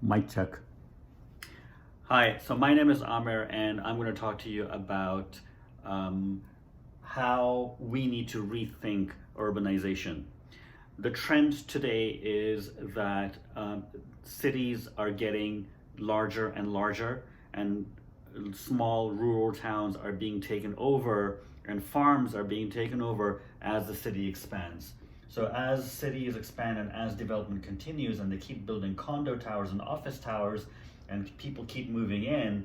Mic check. Hi, so my name is Amir and I'm going to talk to you about how we need to rethink urbanization. The trend today is that cities are getting larger and larger, and small rural towns are being taken over and farms are being taken over as the city expands. So as cities expand and as development continues and they keep building condo towers and office towers and people keep moving in,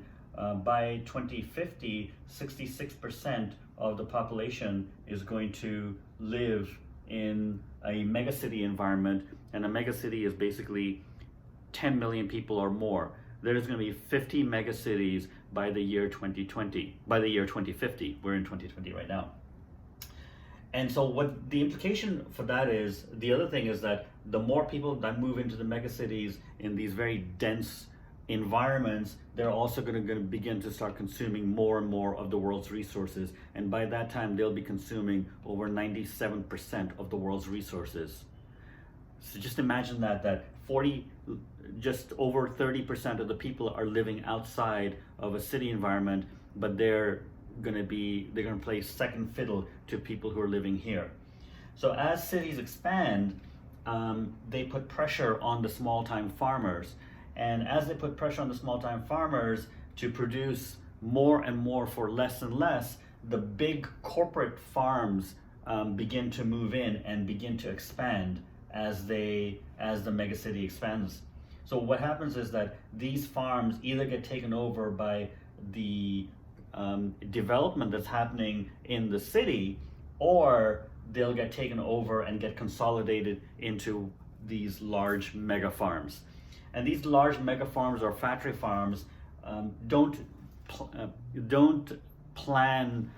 by 2050, 66% of the population is going to live in a megacity environment, and a megacity is basically 10 million people or more. There's going to be 50 megacities by the year 2020, by the year 2050. We're in 2020 right now. And so what the implication for that is, the other thing is that the more people that move into the megacities in these very dense environments, they're also going to begin to start consuming more and more of the world's resources. And by that time, they'll be consuming over 97% of the world's resources. So just imagine that just over 30% of the people are living outside of a city environment, but they're going to play second fiddle to people who are living here. So as cities expand, they put pressure on the small-time farmers. And as they put pressure on the small-time farmers to produce more and more for less and less, the big corporate farms begin to move in and begin to expand as the megacity expands. So what happens is that these farms either get taken over by the development that's happening in the city, or they'll get taken over and get consolidated into these large mega farms. And these large mega farms or factory farms don't plan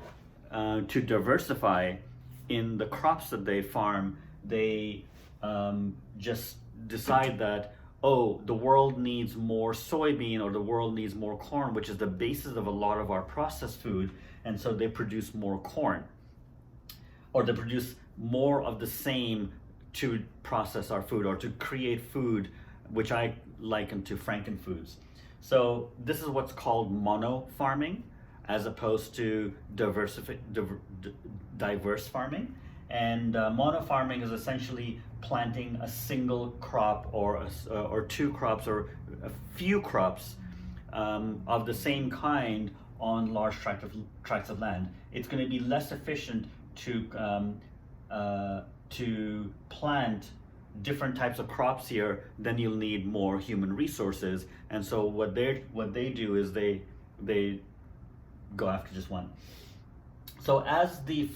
to diversify in the crops that they farm. They just decide that, oh, the world needs more soybean or the world needs more corn, which is the basis of a lot of our processed food. And so they produce more corn, or they produce more of the same to process our food or to create food, which I liken to frankenfoods. So this is what's called mono farming, as opposed to diverse farming. And mono farming is essentially planting a single crop or two crops or a few crops of the same kind on large tracts of land. It's going to be less efficient to plant different types of crops here. Then you'll need more human resources. And so what they do is they go after just one. So as these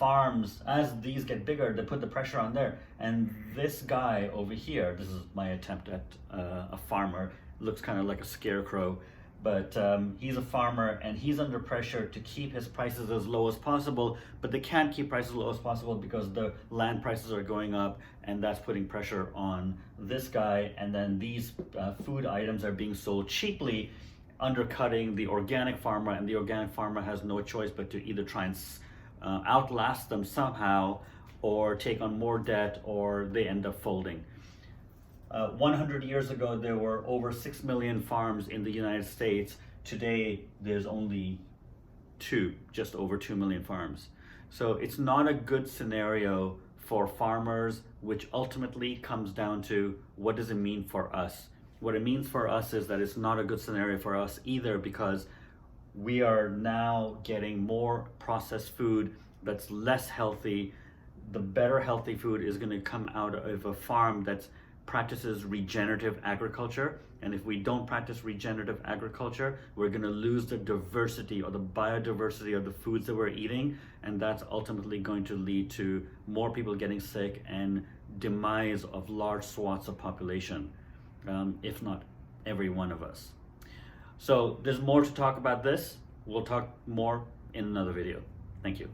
get bigger, they put the pressure on there. And this guy over here, this is my attempt at a farmer, looks kind of like a scarecrow, but he's a farmer and he's under pressure to keep his prices as low as possible, but they can't keep prices as low as possible because the land prices are going up, and that's putting pressure on this guy. And then these food items are being sold cheaply, undercutting the organic farmer, and the organic farmer has no choice but to either try and outlast them somehow, or take on more debt, or they end up folding. 100 years ago, there were over 6 million farms in the United States. Today, there's only just over 2 million farms. So it's not a good scenario for farmers, which ultimately comes down to, what does it mean for us? What it means for us is that it's not a good scenario for us either, because we are now getting more processed food that's less healthy. The better healthy food is going to come out of a farm that practices regenerative agriculture. And if we don't practice regenerative agriculture, we're going to lose the diversity or the biodiversity of the foods that we're eating. And that's ultimately going to lead to more people getting sick and demise of large swaths of population, if not every one of us. So there's more to talk about this. We'll talk more in another video. Thank you.